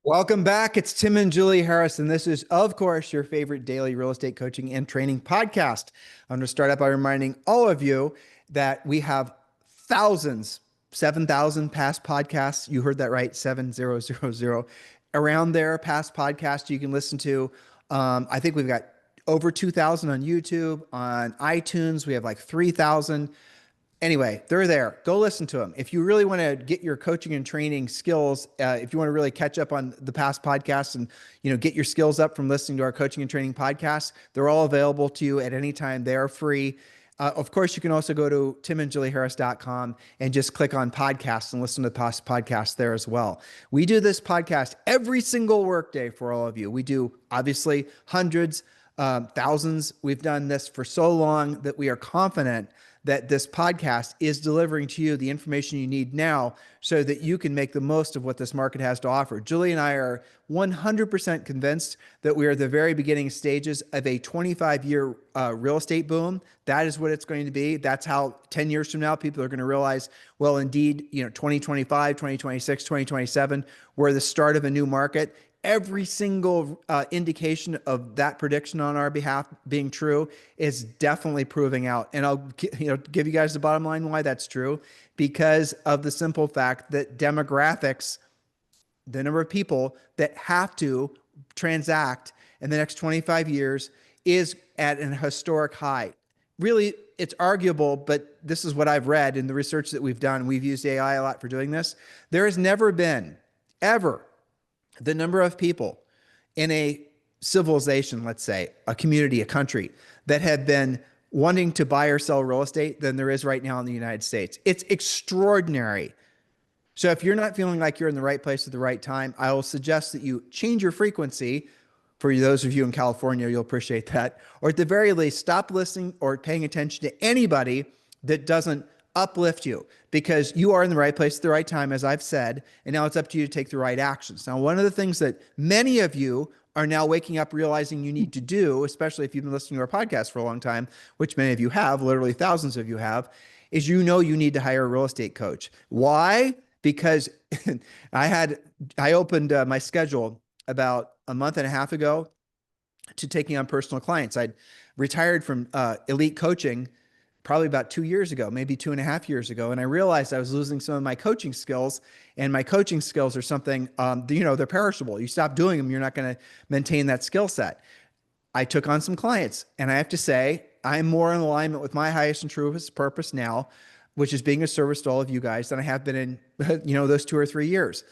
Welcome back. It's Tim and Julie Harris, and this is, of course, your favorite daily real estate coaching and training podcast. I'm going to start out by reminding all of you that we have thousands, 7,000 past podcasts. You heard that right, 7,000 around there, past podcasts you can listen to. I think we've got over 2,000 on YouTube, on iTunes. We have like 3,000. Anyway, they're there. Go listen to them. If you really want to get your coaching and training skills, if you want to really catch up on the past podcasts and get your skills up from listening to our coaching and training podcasts, they're all available to you at any time. They are free. Of course, you can also go to timandjulieharris.com and just click on podcasts and listen to the past podcasts there as well. We do this podcast every single workday for all of you. We do obviously hundreds, thousands. We've done this for so long that we are confident that this podcast is delivering to you the information you need now so that you can make the most of what this market has to offer. Julie and I are 100% convinced that we are at the very beginning stages of a 25-year real estate boom. That is what it's going to be. That's how 10 years from now, people are going to realize, well, indeed, 2025, 2026, 2027, we're the start of a new market. Every single indication of that prediction on our behalf being true is definitely proving out. And I'll give you guys the bottom line why that's true, because of the simple fact that demographics, the number of people that have to transact in the next 25 years is at an historic high. Really, it's arguable, but this is what I've read in the research that we've done. We've used AI a lot for doing this. There has never been, ever, the number of people in a civilization, let's say, a community, a country, that have been wanting to buy or sell real estate than there is right now in the United States. It's extraordinary. So if you're not feeling like you're in the right place at the right time, I will suggest that you change your frequency. For those of you in California, you'll appreciate that. Or at the very least, stop listening or paying attention to anybody that doesn't uplift you, because you are in the right place at the right time, as I've said, and now it's up to you to take the right actions. Now, one of the things that many of you are now waking up realizing you need to do, especially if you've been listening to our podcast for a long time, which many of you have, literally thousands of you have, is you need to hire a real estate coach. Why? Because I opened my schedule about a month and a half ago to taking on personal clients. I'd retired from elite coaching probably about 2 years ago, maybe 2.5 years ago. And I realized I was losing some of my coaching skills, and my coaching skills are something, they're perishable. You stop doing them, you're not going to maintain that skill set. I took on some clients, and I have to say, I'm more in alignment with my highest and truest purpose now, which is being a service to all of you guys, than I have been in, those 2 or 3 years.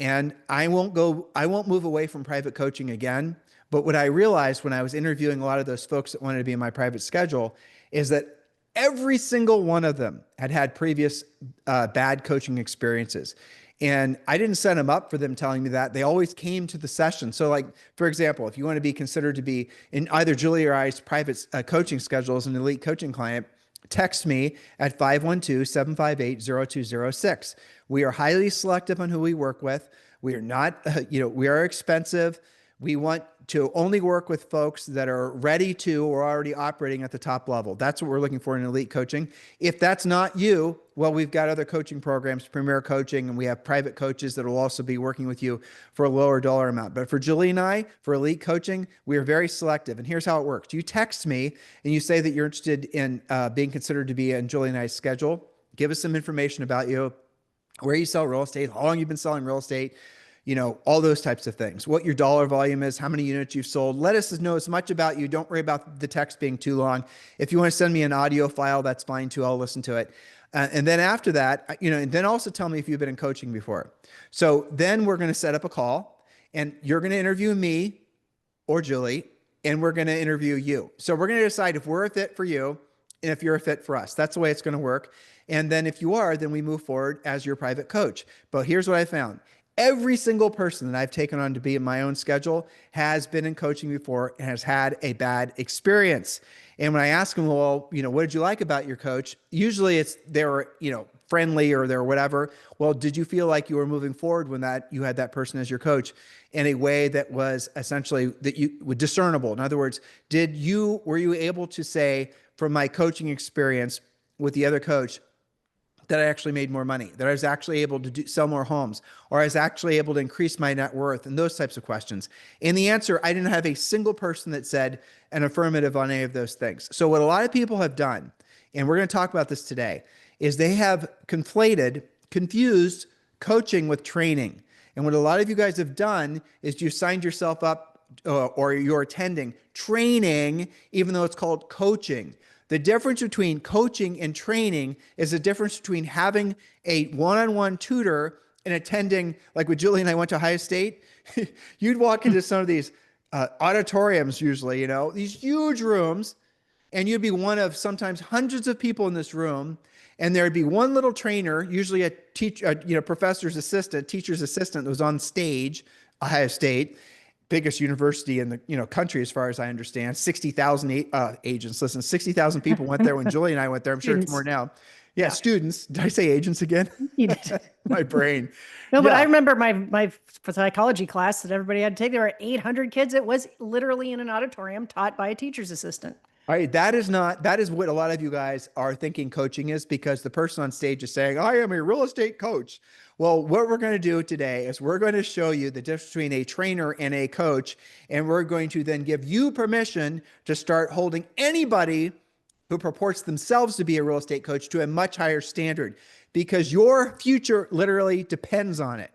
And I won't move away from private coaching again. But what I realized when I was interviewing a lot of those folks that wanted to be in my private schedule is that every single one of them had had previous bad coaching experiences. And I didn't set them up for them telling me that. They always came to the session. So like, for example, if you want to be considered to be in either Julie or I's private coaching schedule as an elite coaching client, text me at 512-758-0206. We are highly selective on who we work with. We are not, we are expensive. We want to only work with folks that are ready to or already operating at the top level. That's what we're looking for in elite coaching. If that's not you, well, we've got other coaching programs, Premier Coaching, and we have private coaches that will also be working with you for a lower dollar amount. But for Julie and I, for elite coaching, we are very selective. And here's how it works. You text me and you say that you're interested in being considered to be in Julie and I's schedule. Give us some information about you, where you sell real estate, how long you've been selling real estate, all those types of things, what your dollar volume is, how many units you've sold. Let us know as much about you. Don't worry about the text being too long. If you want to send me an audio file, that's fine too. I'll listen to it. And then after that, and then also tell me if you've been in coaching before. So then we're going to set up a call, and you're going to interview me or Julie, and we're going to interview you. So we're going to decide if we're a fit for you and if you're a fit for us. That's the way it's going to work. And then if you are, then we move forward as your private coach. But here's what I found. Every single person that I've taken on to be in my own schedule has been in coaching before and has had a bad experience. And when I ask them, well, what did you like about your coach? Usually it's they were, friendly or they're whatever. Well, did you feel like you were moving forward when you had that person as your coach in a way that was essentially that you were discernible? In other words, were you able to say, from my coaching experience with the other coach, that I actually made more money, that I was actually able to sell more homes, or I was actually able to increase my net worth, and those types of questions. And the answer, I didn't have a single person that said an affirmative on any of those things. So what a lot of people have done, and we're going to talk about this today, is they have confused coaching with training. And what a lot of you guys have done is you signed yourself up or you're attending training, even though it's called coaching. The difference between coaching and training is the difference between having a one-on-one tutor and attending, like with Julie and I went to Ohio State, you'd walk into some of these auditoriums usually, you know, these huge rooms, and you'd be one of sometimes hundreds of people in this room, and there'd be one little trainer, usually a professor's assistant, teacher's assistant that was on stage, Ohio State, biggest university in the country as far as I understand, 60,000 agents. Listen, 60,000 people went there when Julie and I went there. I'm sure it's more now. Yeah, students. Did I say agents again? You did. My brain. No, but I remember my psychology class that everybody had to take. There were 800 kids. It was literally in an auditorium taught by a teacher's assistant. All right, that is what a lot of you guys are thinking coaching is, because the person on stage is saying, I am a real estate coach. Well, what we're going to do today is we're going to show you the difference between a trainer and a coach, and we're going to then give you permission to start holding anybody who purports themselves to be a real estate coach to a much higher standard, because your future literally depends on it,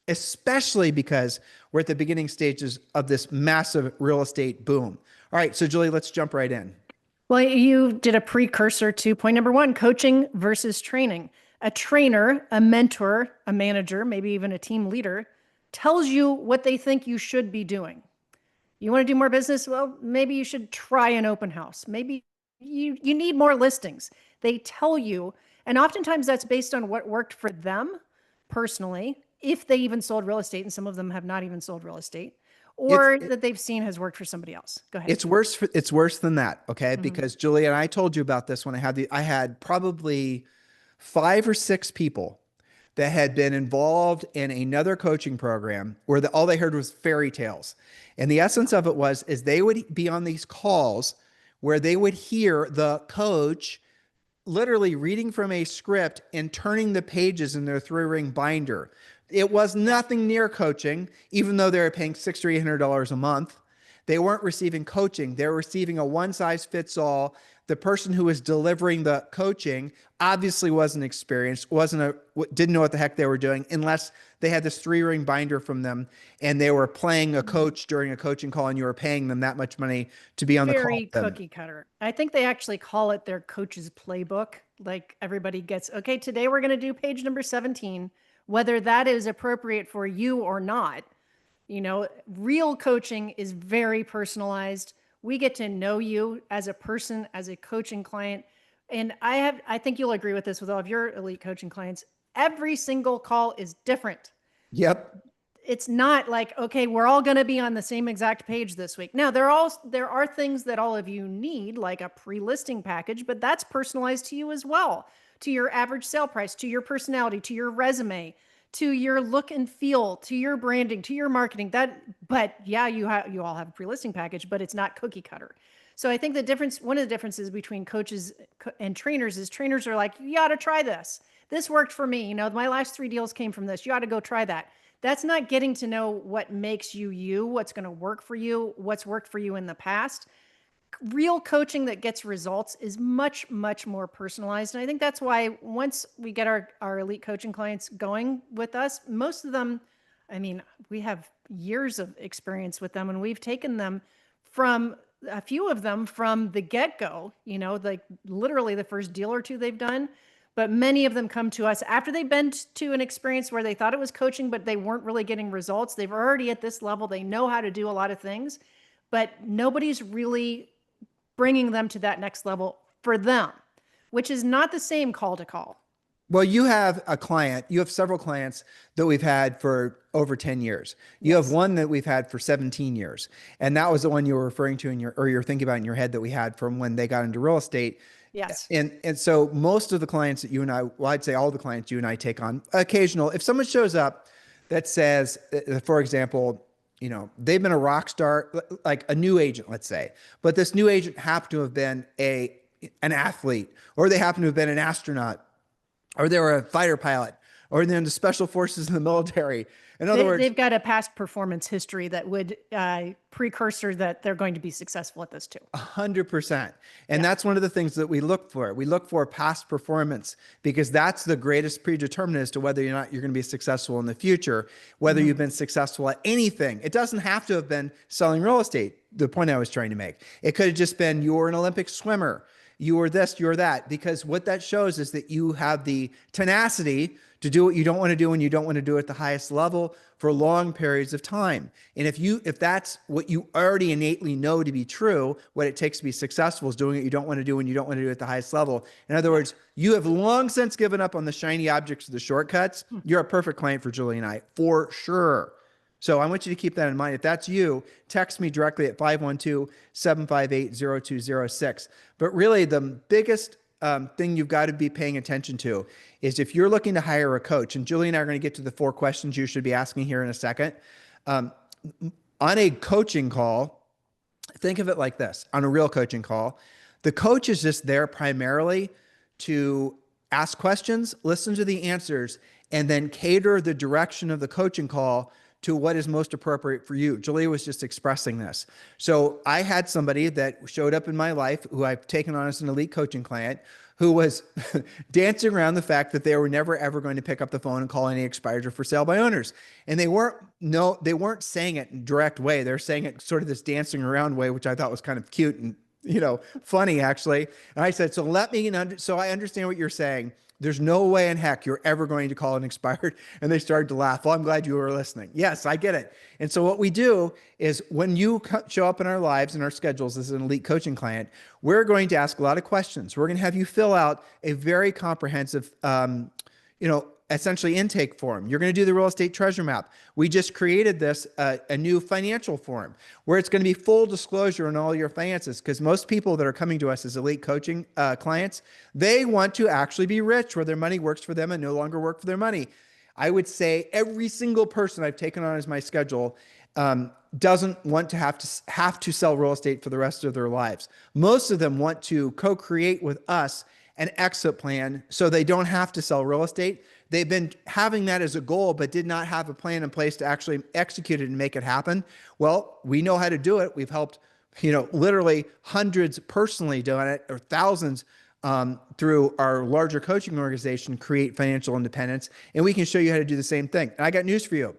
especially because we're at the beginning stages of this massive real estate boom. All right, so Julie, let's jump right in. Well, you did a precursor to point number one, coaching versus training. A trainer, a mentor, a manager, maybe even a team leader tells you what they think you should be doing. You want to do more business? Well, maybe you should try an open house. Maybe you need more listings. They tell you, and oftentimes that's based on what worked for them personally, if they even sold real estate, and some of them have not even sold real estate, or that they've seen has worked for somebody else. Go ahead. It's worse than that, okay? Mm-hmm. Because Julie and I told you about this when I had probably 5 or 6 people that had been involved in another coaching program where all they heard was fairy tales. And the essence of it is they would be on these calls where they would hear the coach literally reading from a script and turning the pages in their 3-ring binder. It was nothing near coaching, even though they were paying $600 or $800 a month. They weren't receiving coaching. They were receiving a one-size-fits-all. The person who was delivering the coaching obviously wasn't experienced, didn't know what the heck they were doing, unless they had this 3-ring binder from them and they were playing a coach during a coaching call and you were paying them that much money to be on the call. Very cookie cutter. I think they actually call it their coach's playbook. Like everybody gets, okay, today we're going to do page number 17. Whether that is appropriate for you or not, real coaching is very personalized. We get to know you as a person, as a coaching client. And I think you'll agree with this with all of your elite coaching clients. Every single call is different. Yep. It's not like, okay, we're all going to be on the same exact page this week. Now, there are things that all of you need, like a pre-listing package, but that's personalized to you as well, to your average sale price, to your personality, to your resume, to your look and feel, to your branding, to your marketing. But yeah, you all have a pre-listing package, but it's not cookie cutter. So I think one of the differences between coaches and trainers is trainers are like, you ought to try this. This worked for me. My last 3 deals came from this. You ought to go try that. That's not getting to know what makes you, what's going to work for you, what's worked for you in the past. Real coaching that gets results is much, much more personalized. And I think that's why once we get our elite coaching clients going with us, most of them, we have years of experience with them, and we've taken them from a few of them from the get-go, like literally the first deal or two they've done. But many of them come to us after they've been to an experience where they thought it was coaching, but they weren't really getting results. They've already at this level, they know how to do a lot of things, but nobody's really bringing them to that next level for them, which is not the same call to call. Well, you have several clients that we've had for over 10 years. You have one that we've had for 17 years. And that was the one you were referring to you're thinking about in your head that we had from when they got into real estate. Yes. And so most of the clients that you and I'd say all the clients you and I take on occasional, if someone shows up that says, for example, they've been a rock star, like a new agent, let's say, but this new agent happened to have been an athlete, or they happen to have been an astronaut, or they were a fighter pilot, or they're in the special forces in the military. In other words, They've got a past performance history that would precursor that they're going to be successful at this too. 100%. And that's one of the things that we look for. We look for past performance because that's the greatest predeterminant as to whether or not you're going to be successful in the future, whether you've been successful at anything. It doesn't have to have been selling real estate, the point I was trying to make. It could have just been you were an Olympic swimmer, you were this, you're that, because what that shows is that you have the tenacity to do what you don't want to do and you don't want to do it at the highest level for long periods of time. And if that's what you already innately know to be true, what it takes to be successful is doing what you don't want to do and you don't want to do it at the highest level. In other words, you have long since given up on the shiny objects of the shortcuts. You're a perfect client for Julie and I, for sure. So I want you to keep that in mind. If that's you, text me directly at 512-758-0206. But really the biggest thing you've got to be paying attention to is if you're looking to hire a coach, and Julie and I are going to get to the 4 questions you should be asking here in a second. On a coaching call, think of it like this. On a real coaching call, the coach is just there primarily to ask questions, listen to the answers, and then cater the direction of the coaching call to what is most appropriate for you. Julie was just expressing this. So I had somebody that showed up in my life who I've taken on as an elite coaching client who was dancing around the fact that they were never, ever going to pick up the phone and call any expired or for sale by owners. And they weren't saying it in a direct way. They're saying it sort of this dancing around way, which I thought was kind of cute and, funny actually. And I said, so I understand what you're saying. There's no way in heck you're ever going to call an expired. And they started to laugh. Well, I'm glad you were listening. Yes, I get it. And so what we do is when you show up in our lives and our schedules as an elite coaching client, we're going to ask a lot of questions. We're going to have you fill out a very comprehensive, essentially intake form. You're going to do the real estate treasure map. We just created this, a new financial form where it's going to be full disclosure on all your finances. Because most people that are coming to us as elite coaching clients, they want to actually be rich where their money works for them and no longer work for their money. I would say every single person I've taken on as my schedule doesn't want to have to sell real estate for the rest of their lives. Most of them want to co-create with us an exit plan so they don't have to sell real estate. They've been having that as a goal, but did not have a plan in place to actually execute it and make it happen. Well, we know how to do it. We've helped, literally hundreds personally doing it, or thousands through our larger coaching organization, create financial independence. And we can show you how to do the same thing. And I got news for you.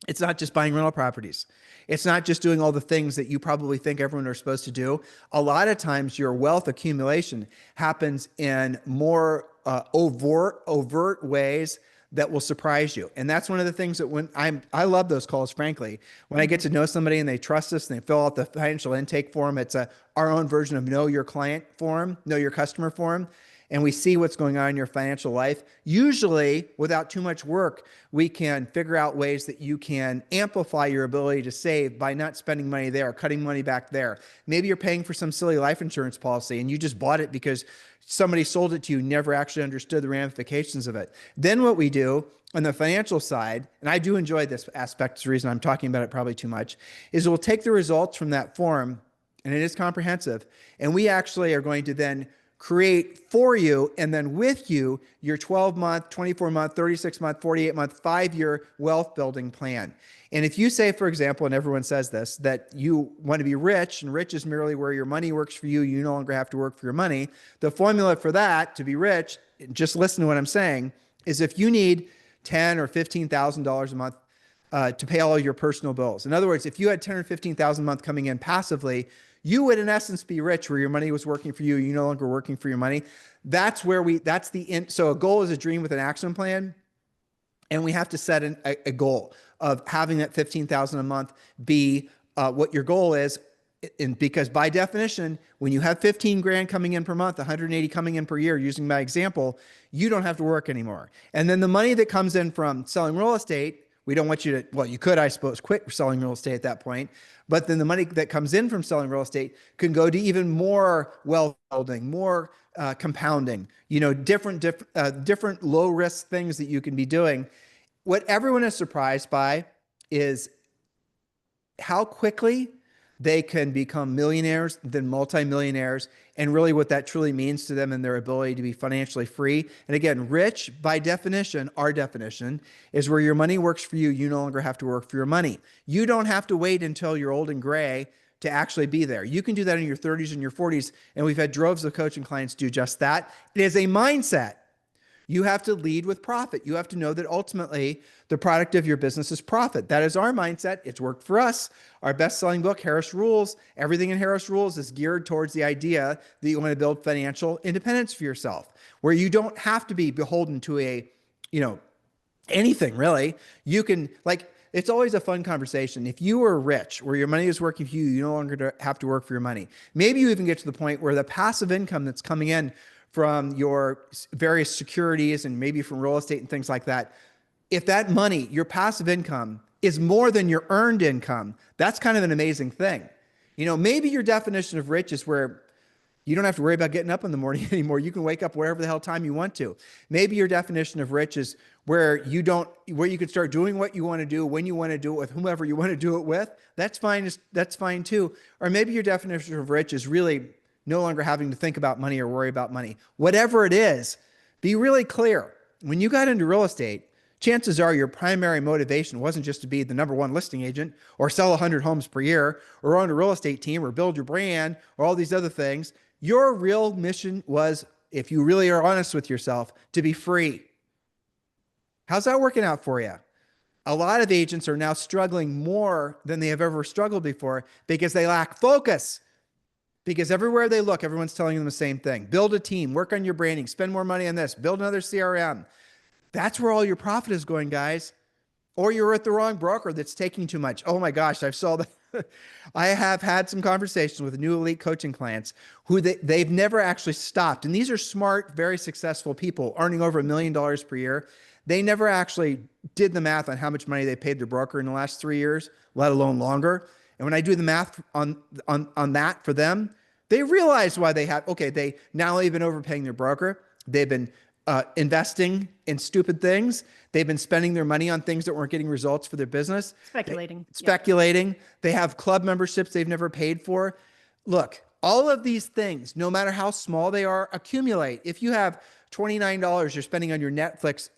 It's not just buying rental properties. It's not just doing all the things that you probably think everyone are supposed to do. A lot of times your wealth accumulation happens in more overt ways that will surprise you. And that's one of the things that I love those calls, frankly, when I get to know somebody and they trust us and they fill out the financial intake form. It's our own version of know your client form, know your customer form. And we see what's going on in your financial life. Usually, without too much work, we can figure out ways that you can amplify your ability to save by not spending money there, cutting money back there. Maybe you're paying for some silly life insurance policy and you just bought it because somebody sold it to you, never actually understood the ramifications of it. Then what we do on the financial side, and I do enjoy this aspect, it's the reason I'm talking about it probably too much, is we'll take the results from that form, and it is comprehensive, and we actually are going to then create for you and then with you your 12-month, 24-month, 36-month, 48-month, 5-year wealth building plan. And if you say, for example, and everyone says this, that you want to be rich, and rich is merely where your money works for you, you no longer have to work for your money. The formula for that, to be rich, just listen to what I'm saying, is if you need $10,000 or $15,000 a month to pay all of your personal bills. In other words, if you had $10,000 or $15,000 a month coming in passively, you would in essence be rich where your money was working for you. You no longer working for your money. That's where so a goal is a dream with an action plan. And we have to set a goal of having that $15,000 a month be what your goal is. And because by definition, when you have 15 grand coming in per month, 180 coming in per year, using my example, you don't have to work anymore. And then the money that comes in from selling real estate, we don't want you to, well, you could, I suppose, quit selling real estate at that point. But then the money that comes in from selling real estate can go to even more wealth building, more compounding, different low risk things that you can be doing. What everyone is surprised by is how quickly they can become millionaires, then multimillionaires, and really what that truly means to them and their ability to be financially free. And again, rich by definition, our definition, is where your money works for you. You no longer have to work for your money. You don't have to wait until you're old and gray to actually be there. You can do that in your 30s and your 40s. And we've had droves of coaching clients do just that. It is a mindset. You have to lead with profit. You have to know that ultimately the product of your business is profit. That is our mindset. It's worked for us. Our best-selling book, Harris Rules, everything in Harris Rules is geared towards the idea that you want to build financial independence for yourself, where you don't have to be beholden to anything really. You can, it's always a fun conversation. If you were rich, where your money is working for you, you no longer have to work for your money. Maybe you even get to the point where the passive income that's coming in from your various securities and maybe from real estate and things like that, if that money, your passive income, is more than your earned income, that's kind of an amazing thing. Maybe your definition of rich is where you don't have to worry about getting up in the morning anymore. You can wake up wherever the hell time you want to. Maybe your definition of rich is where you can start doing what you want to do, when you want to do it, with whomever you want to do it with. That's fine. That's fine too. Or maybe your definition of rich is really no longer having to think about money or worry about money. Whatever it is, be really clear. When you got into real estate, chances are your primary motivation wasn't just to be the number one listing agent or sell 100 homes per year or own a real estate team or build your brand or all these other things. Your real mission was, if you really are honest with yourself, to be free. How's that working out for you? A lot of agents are now struggling more than they have ever struggled before because they lack focus. Because everywhere they look, everyone's telling them the same thing. Build a team, work on your branding, spend more money on this, build another CRM. That's where all your profit is going, guys. Or you're with the wrong broker that's taking too much. Oh my gosh, I've saw that. I have had some conversations with new elite coaching clients who they've never actually stopped. And these are smart, very successful people earning over $1 million per year. They never actually did the math on how much money they paid their broker in the last 3 years, let alone longer. And when I do the math on that for them, they realize why they not only have been overpaying their broker, they've been investing in stupid things. They've been spending their money on things that weren't getting results for their business. Speculating. They have club memberships they've never paid for. Look, all of these things, no matter how small they are, accumulate. If you have $29 you're spending on your Netflix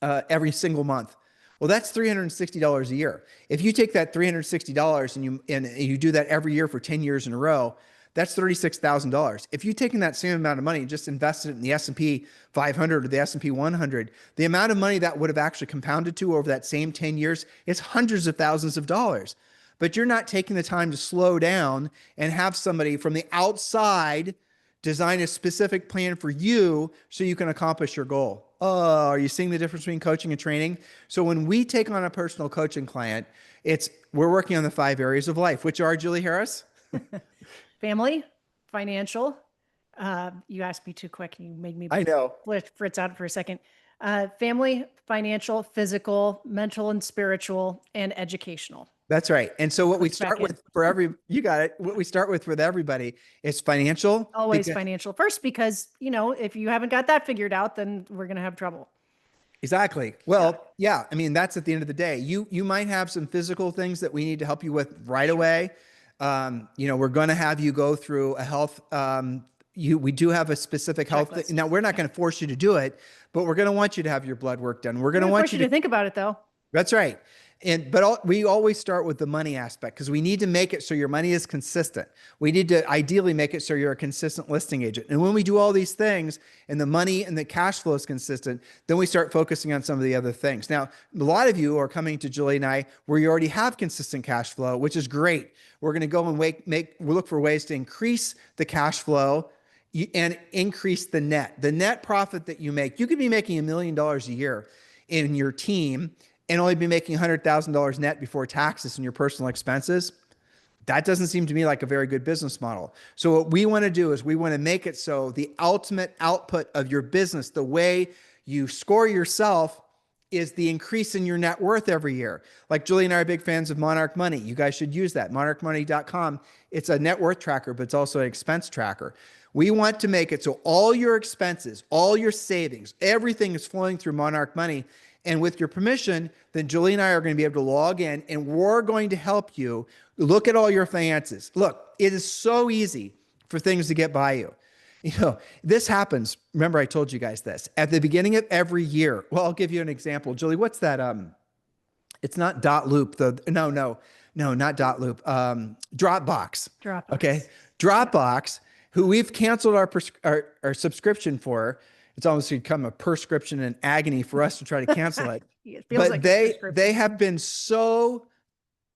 every single month, well, that's $360 a year. If you take that $360 and you do that every year for 10 years in a row, that's $36,000. If you've taken that same amount of money and just invested it in the S&P 500 or the S&P 100, the amount of money that would have actually compounded to over that same 10 years is hundreds of thousands of dollars. But you're not taking the time to slow down and have somebody from the outside design a specific plan for you so you can accomplish your goal. Oh, are you seeing the difference between coaching and training? So when we take on a personal coaching client, we're working on the 5 areas of life, which are, Julie Harris? Family, financial. You asked me too quick. You made me fritz out for a second. Family, financial, physical, mental and spiritual, and educational. That's right. And so what we start with you got it. What we start with everybody is financial. Always financial first, because, if you haven't got that figured out, then we're going to have trouble. Exactly. Well, yeah. I mean, that's at the end of the day. You might have some physical things that we need to help you with right away. We're going to have you go through a health, we do have a specific health thing. Now, we're not going to force you to do it, but we're going to want you to have your blood work done. We're going to want you to think about it though. That's right. We always start with the money aspect because we need to make it so your money is consistent. We need to ideally make it so you're a consistent listing agent. And when we do all these things and the money and the cash flow is consistent, then we start focusing on some of the other things. Now, a lot of you are coming to Julie and I where you already have consistent cash flow, which is great. We're going to go and we'll look for ways to increase the cash flow and increase the net profit that you make. You could be making $1 million a year in your team and only be making $100,000 net before taxes and your personal expenses. That doesn't seem to me like a very good business model. So what we want to do is we want to make it so the ultimate output of your business, the way you score yourself, is the increase in your net worth every year. Like Julie and I are big fans of Monarch Money. You guys should use that, monarchmoney.com. It's a net worth tracker, but it's also an expense tracker. We want to make it so all your expenses, all your savings, everything is flowing through Monarch Money. And with your permission, then Julie and I are going to be able to log in and we're going to help you look at all your finances. Look, it is so easy for things to get by you. This happens. Remember, I told you guys this at the beginning of every year. Well, I'll give you an example. Julie, what's that? It's not dot loop. No, not dot loop. Dropbox. Dropbox. Okay. Dropbox, who we've canceled our subscription for. It's almost become a prescription and agony for us to try to cancel it. It feels But like they have been so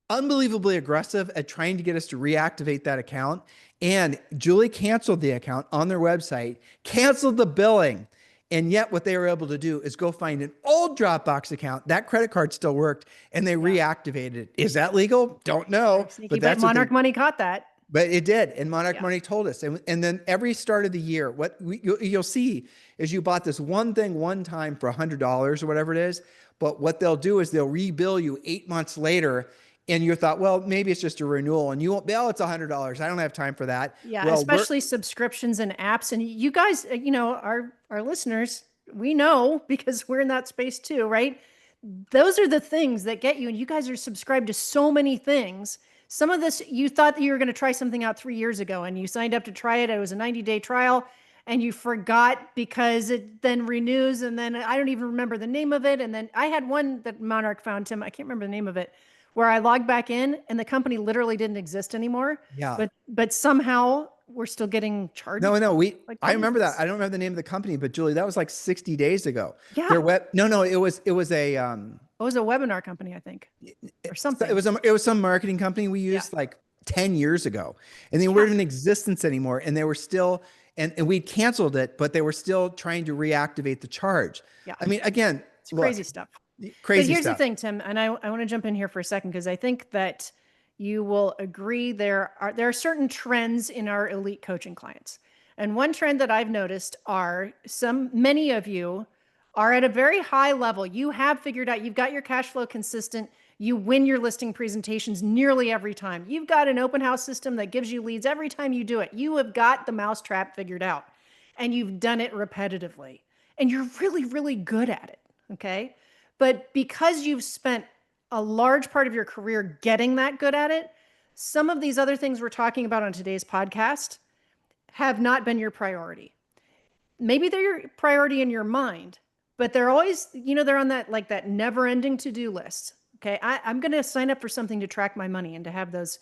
unbelievably aggressive at trying to get us to reactivate that account. And Julie canceled the account on their website, canceled the billing. And yet what they were able to do is go find an old Dropbox account. That credit card still worked and they reactivated it. Is that legal? Don't know. Sneaky, but Monarch Money caught that. But it did. And Monarch Money told us. And then every start of the year, what you'll see is you bought this one thing one time for $100 or whatever it is. But what they'll do is they'll rebill you 8 months later. And you thought, well, maybe it's just a renewal and you won't, oh, it's $100. I don't have time for that. Yeah. Well, especially subscriptions and apps. And you guys, our listeners, we know because we're in that space too, right? Those are the things that get you. And you guys are subscribed to so many things. Some of this, you thought that you were going to try something out 3 years ago and you signed up to try it. It was a 90-day trial and you forgot because it then renews. And then I don't even remember the name of it. And then I had one that Monarch found, Tim, I can't remember the name of it, where I logged back in and the company literally didn't exist anymore. Yeah. But somehow we're still getting charged. No. I remember that. I don't remember the name of the company, but Julie, that was like 60 days ago. Yeah. It was a, it was a webinar company, I think, or something. It was some marketing company we used like 10 years ago and they weren't in existence anymore. And they were still, and we canceled it, but they were still trying to reactivate the charge. Yeah. I mean, again, it's crazy stuff. Crazy but here's stuff. The thing, Tim, and I want to jump in here for a second because I think that you will agree there are certain trends in our elite coaching clients. And one trend that I've noticed are many of you are at a very high level. You have figured out, you've got your cash flow consistent. You win your listing presentations nearly every time. You've got an open house system that gives you leads every time you do it. You have got the mousetrap figured out and you've done it repetitively and you're really, really good at it. Okay. But because you've spent a large part of your career getting that good at it, some of these other things we're talking about on today's podcast have not been your priority. Maybe they're your priority in your mind, but they're always, they're on that never-ending to-do list. Okay, I'm going to sign up for something to track my money and to have those,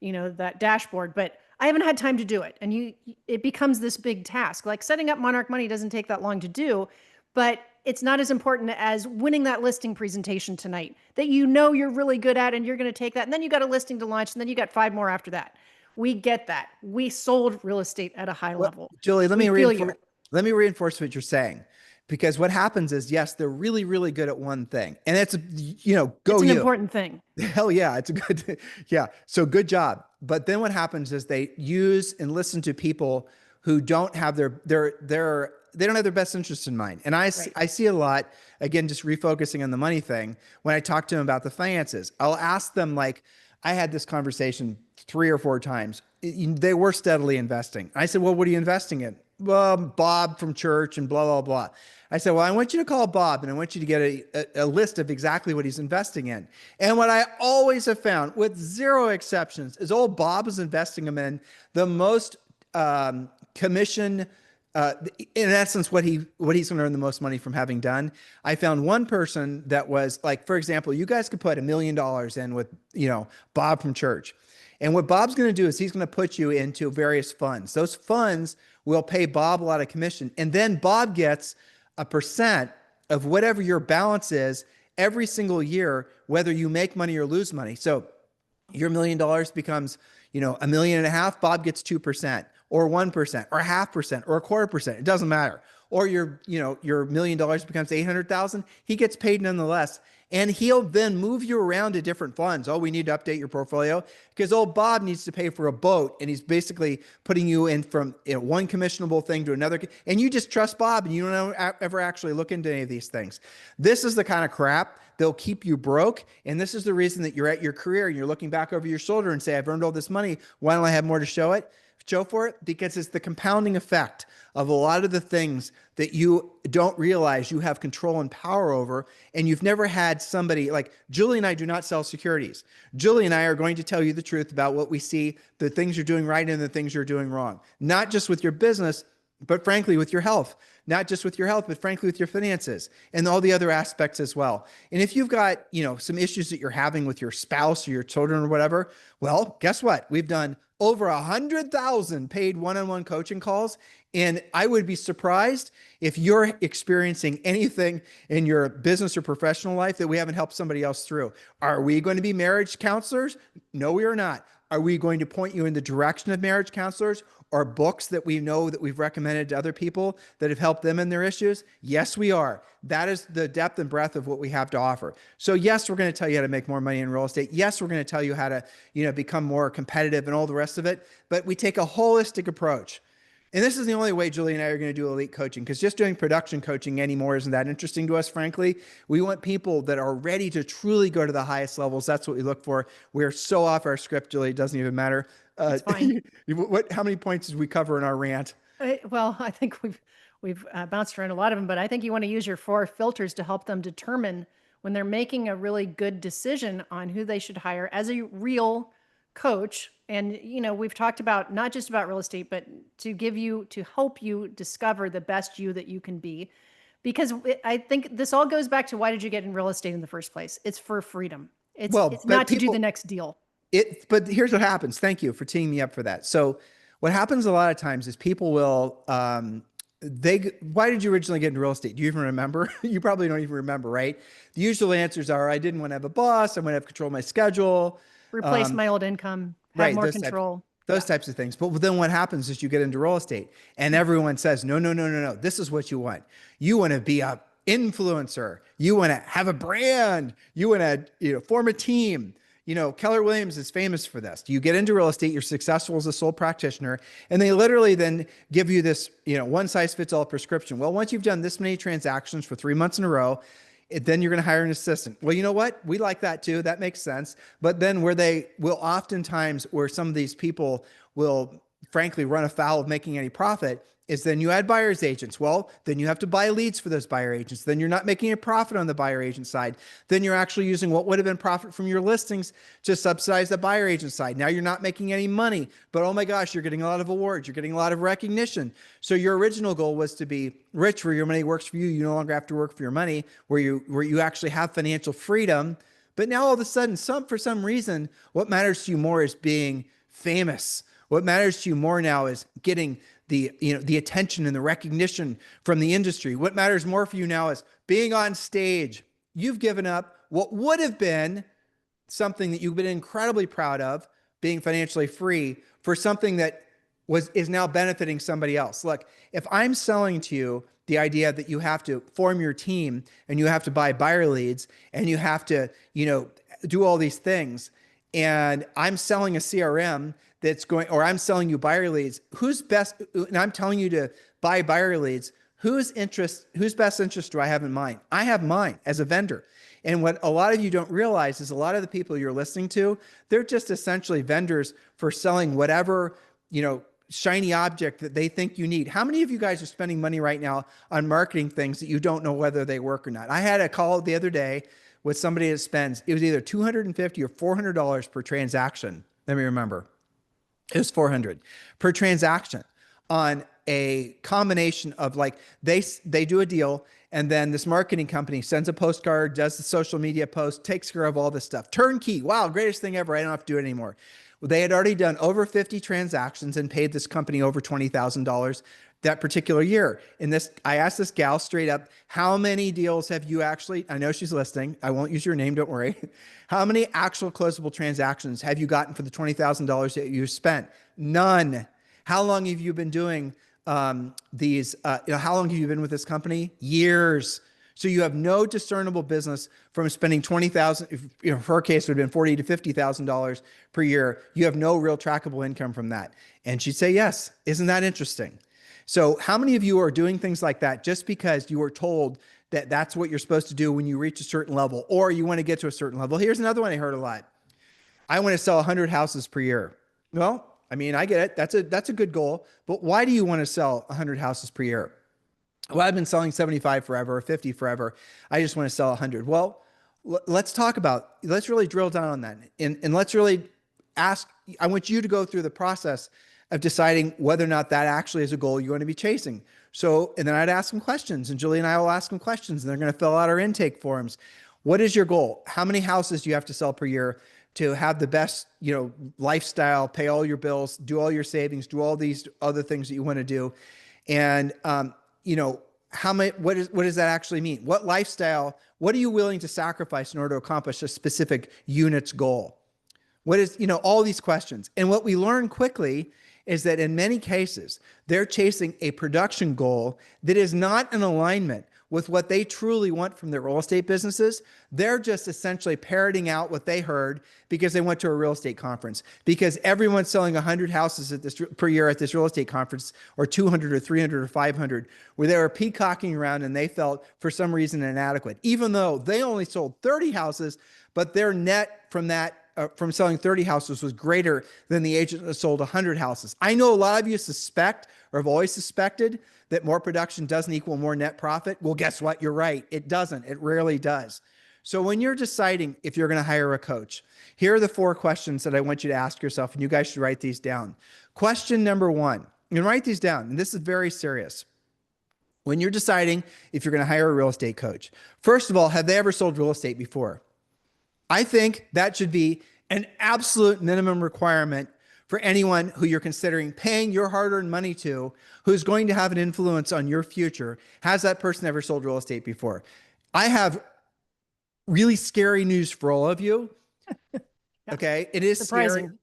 that dashboard, but I haven't had time to do it. And it becomes this big task. Like setting up Monarch Money doesn't take that long to do, but it's not as important as winning that listing presentation tonight that you're really good at and you're going to take that. And then you got a listing to launch and then you got 5 more after that. We get that. We sold real estate at a high level. Julie, let me reinforce what you're saying. Because what happens is, yes, they're really, really good at one thing. And it's, it's an important thing. Hell yeah. It's a good, yeah. So good job. But then what happens is they use and listen to people who don't have they don't have their best interests in mind. And I see a lot, again, just refocusing on the money thing. When I talk to them about the finances, I'll ask them, like, I had this conversation 3 or 4 times. They were steadily investing. I said, well, what are you investing in? Well, Bob from church and blah, blah, blah. I said, well, I want you to call Bob and I want you to get a list of exactly what he's investing in. And what I always have found, with 0 exceptions, is old Bob is investing them in the most commission, in essence, what he's going to earn the most money from having done. I found one person that was like, for example, you guys could put $1 million in with, Bob from church. And what Bob's going to do is he's going to put you into various funds. Those funds will pay Bob a lot of commission. And then Bob gets a percent of whatever your balance is every single year, whether you make money or lose money. So your $1 million becomes, $1.5 million, Bob gets 2% or 1% or 0.5% or 0.25%. It doesn't matter. Or your $1 million becomes 800,000. He gets paid nonetheless. And he'll then move you around to different funds. Oh, we need to update your portfolio because old Bob needs to pay for a boat. And he's basically putting you in from one commissionable thing to another. And you just trust Bob and you don't ever actually look into any of these things. This is the kind of crap that'll keep you broke. And this is the reason that you're at your career and you're looking back over your shoulder and say, I've earned all this money. Why don't I have more to show it? Show for it because it's the compounding effect of a lot of the things that you don't realize you have control and power over. And you've never had somebody like Julie and I do not sell securities. Julie and I are going to tell you the truth about what we see, the things you're doing right and the things you're doing wrong, not just with your business, but frankly, with your health, not just with your health, but frankly, with your finances and all the other aspects as well. And if you've got, some issues that you're having with your spouse or your children or whatever, well, guess what? We've done over 100,000 paid one-on-one coaching calls. And I would be surprised if you're experiencing anything in your business or professional life that we haven't helped somebody else through. Are we going to be marriage counselors? No, we are not. Are we going to point you in the direction of marriage counselors or books that we know that we've recommended to other people that have helped them in their issues? Yes, we are. That is the depth and breadth of what we have to offer. So yes, we're going to tell you how to make more money in real estate. Yes, we're going to tell you how to, become more competitive and all the rest of it. But we take a holistic approach. And this is the only way Julie and I are going to do elite coaching, because just doing production coaching anymore isn't that interesting to us, frankly. We want people that are ready to truly go to the highest levels. That's what we look for. We're so off our script, Julie. It doesn't even matter. It's fine. How many points did we cover in our rant? Well, I think we've bounced around a lot of them, but I think you want to use your 4 filters to help them determine when they're making a really good decision on who they should hire as a real coach. And, we've talked about not just about real estate, but to help you discover the best you that you can be. Because I think this all goes back to, why did you get in real estate in the first place? It's for freedom. It's not to do the next deal. But here's what happens. Thank you for teeing me up for that. So what happens a lot of times is people will, why did you originally get into real estate? Do you even remember? You probably don't even remember, right? The usual answers are, I didn't want to have a boss. I want to have control of my schedule. Replace my old income, have more control. Those types of things. But then what happens is you get into real estate and everyone says, no. This is what you want. You want to be a influencer. You want to have a brand. You want to, form a team. Keller Williams is famous for this. You get into real estate, you're successful as a sole practitioner, and they literally then give you this, one size fits all prescription. Well, once you've done this many transactions for 3 months in a row, then you're going to hire an assistant. Well, you know what? We like that too. That makes sense. But then where some of these people will frankly run afoul of making any profit is then you add buyer's agents. Well, then you have to buy leads for those buyer agents. Then you're not making a profit on the buyer agent side. Then you're actually using what would have been profit from your listings to subsidize the buyer agent side. Now you're not making any money, but oh my gosh, you're getting a lot of awards. You're getting a lot of recognition. So your original goal was to be rich, where your money works for you. You no longer have to work for your money, where you actually have financial freedom. But now all of a sudden, for some reason, what matters to you more is being famous. What matters to you more now is getting the attention and the recognition from the industry. What matters more for you now is being on stage. You've given up what would have been something that you've been incredibly proud of, being financially free, for something that is now benefiting somebody else. Look, if I'm selling to you the idea that you have to form your team and you have to buy buyer leads and you have to, do all these things, and I'm selling a CRM or I'm selling you buyer leads, who's best, and I'm telling you to buy buyer leads, whose best interest do I have in mind? I have mine as a vendor. And what a lot of you don't realize is a lot of the people you're listening to, they're just essentially vendors for selling whatever, shiny object that they think you need. How many of you guys are spending money right now on marketing things that you don't know whether they work or not? I had a call the other day with somebody that spends, it was either $250 or $400 per transaction. Let me remember. It was $400 per transaction on a combination of they do a deal, and then this marketing company sends a postcard, does the social media post, takes care of all this stuff. Turnkey. Wow, greatest thing ever. I don't have to do it anymore. Well, they had already done over 50 transactions and paid this company over $20,000 that particular year. I asked this gal straight up, how many deals have you actually, I know she's listening, I won't use your name, don't worry. How many actual closable transactions have you gotten for the $20,000 that you spent? None. How long have you been doing how long have you been with this company? Years. So you have no discernible business from spending $20,000, for her case, it would have been $40,000 to $50,000 per year. You have no real trackable income from that. And she'd say, yes. Isn't that interesting? So how many of you are doing things like that just because you were told that that's what you're supposed to do when you reach a certain level, or you want to get to a certain level? Here's another one I heard a lot. I want to sell 100 houses per year. Well, I mean, I get it. That's a good goal. But why do you want to sell 100 houses per year? Well, I've been selling 75 forever, or 50 forever. I just want to sell 100. Well, let's really drill down on that. And let's really ask, I want you to go through the process of deciding whether or not that actually is a goal you're going to be chasing. So, and then I'd ask them questions, and Julie and I will ask them questions, and they're going to fill out our intake forms. What is your goal? How many houses do you have to sell per year to have the best, lifestyle, pay all your bills, do all your savings, do all these other things that you want to do? And, how many, what does that actually mean? What lifestyle, what are you willing to sacrifice in order to accomplish a specific unit's goal? What is, all these questions. And what we learn quickly is that in many cases, they're chasing a production goal that is not in alignment with what they truly want from their real estate businesses. They're just essentially parroting out what they heard because they went to a real estate conference, because everyone's selling 100 houses per year at this real estate conference, or 200 or 300 or 500, where they were peacocking around and they felt for some reason inadequate, even though they only sold 30 houses, but their net from that from selling 30 houses was greater than the agent that sold 100 houses. I know a lot of you suspect, or have always suspected, that more production doesn't equal more net profit. Well, guess what? You're right. It doesn't. It rarely does. So when you're deciding if you're going to hire a coach, here are the 4 questions that I want you to ask yourself, and you guys should write these down. Question number 1, and write these down, and this is very serious. When you're deciding if you're going to hire a real estate coach, first of all, have they ever sold real estate before? I think that should be an absolute minimum requirement for anyone who you're considering paying your hard-earned money to, who's going to have an influence on your future. Has that person ever sold real estate before? I have really scary news for all of you. Okay, it is surprising. scary.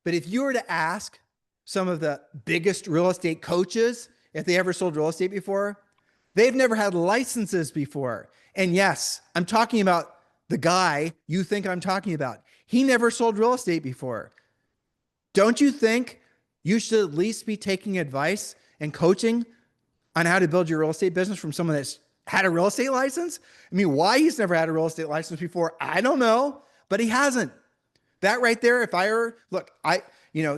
But if you were to ask some of the biggest real estate coaches if they ever sold real estate before, they've never had licenses before. And yes, I'm talking about the guy you think I'm talking about. He never sold real estate before. Don't you think you should at least be taking advice and coaching on how to build your real estate business from someone that's had a real estate license? I mean, why he's never had a real estate license before, I don't know, but he hasn't. That right there, if I were, look,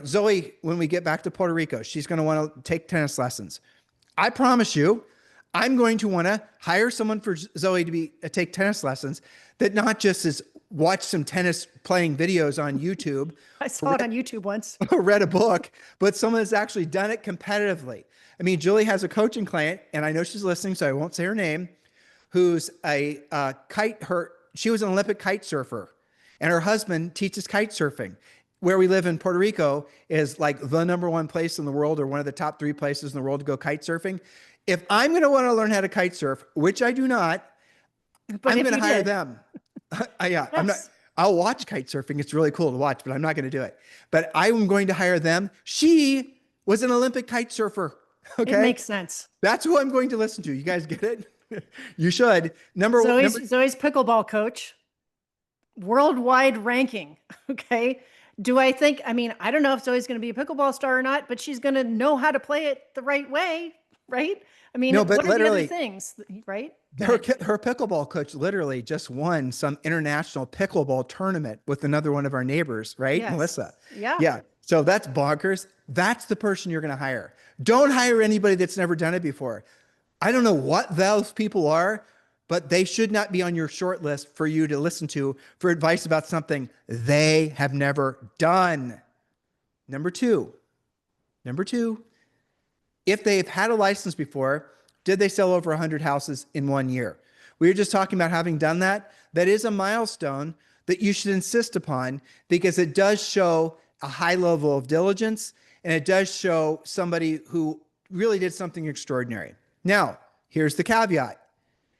Zoe, when we get back to Puerto Rico, she's going to want to take tennis lessons. I promise you, I'm going to want to hire someone for Zoe to take tennis lessons that not just is watch some tennis playing videos on YouTube. I saw it on YouTube once. Or read a book, but someone that's actually done it competitively. I mean, Julie has a coaching client, and I know she's listening, so I won't say her name, who's she was an Olympic kite surfer, and her husband teaches kite surfing. Where we live in Puerto Rico is like the #1 place in the world, or one of the top 3 places in the world to go kite surfing. If I'm going to want to learn how to kite surf, which I do not, I'm going to hire them. Yeah, yes. I'll watch kite surfing. It's really cool to watch, but I'm not going to do it. But I'm going to hire them. She was an Olympic kite surfer. Okay. It makes sense. That's who I'm going to listen to. You guys get it? You should. Zoe's pickleball coach, worldwide ranking. Okay. I don't know if Zoe's going to be a pickleball star or not, but she's going to know how to play it the right way. Right. I mean, no, but what are the other things, right? Her pickleball coach literally just won some international pickleball tournament with another one of our neighbors, right? Yes. Melissa. Yeah. Yeah. So that's bonkers. That's the person you're going to hire. Don't hire anybody that's never done it before. I don't know what those people are, but they should not be on your short list for you to listen to for advice about something they have never done. Number two, if they've had a license before, did they sell over 100 houses in 1 year? We were just talking about having done that. That is a milestone that you should insist upon, because it does show a high level of diligence, and it does show somebody who really did something extraordinary. Now, here's the caveat.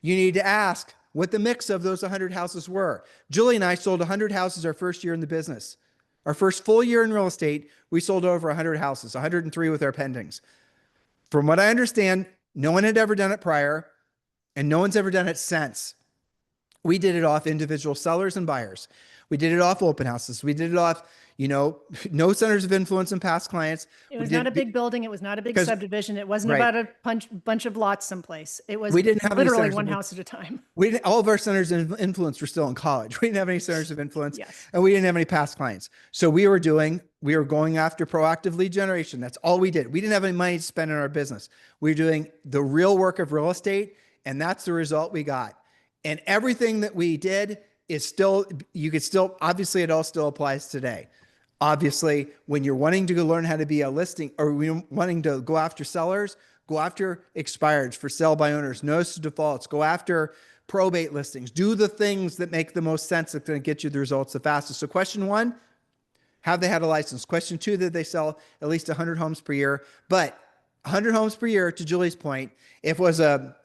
You need to ask what the mix of those 100 houses were. Julie and I sold 100 houses our first year in the business. Our first full year in real estate, we sold over 100 houses, 103 with our pendings. From what I understand, no one had ever done it prior, and no one's ever done it since. We did it off individual sellers and buyers. We did it off open houses. We did it off, no centers of influence and past clients. It was not a big building. It was not a big because subdivision. It wasn't right. about a bunch of lots someplace. It was We didn't have any literally centers one of house at a time. all of our centers of influence were still in college. We didn't have any centers of influence. Yes. And we didn't have any past clients. So we were going after proactive lead generation. That's all we did. We didn't have any money to spend in our business. We were doing the real work of real estate, and that's the result we got. And everything that we did is still, obviously it all still applies today. Obviously, when you're wanting to learn how to be a listing, or you're wanting to go after sellers, go after expireds, for sale by owners, notice of defaults, go after probate listings, do the things that make the most sense that's going to get you the results the fastest. So question 1, have they had a license? Question 2, did they sell at least 100 homes per year? But 100 homes per year, to Julie's point, if it was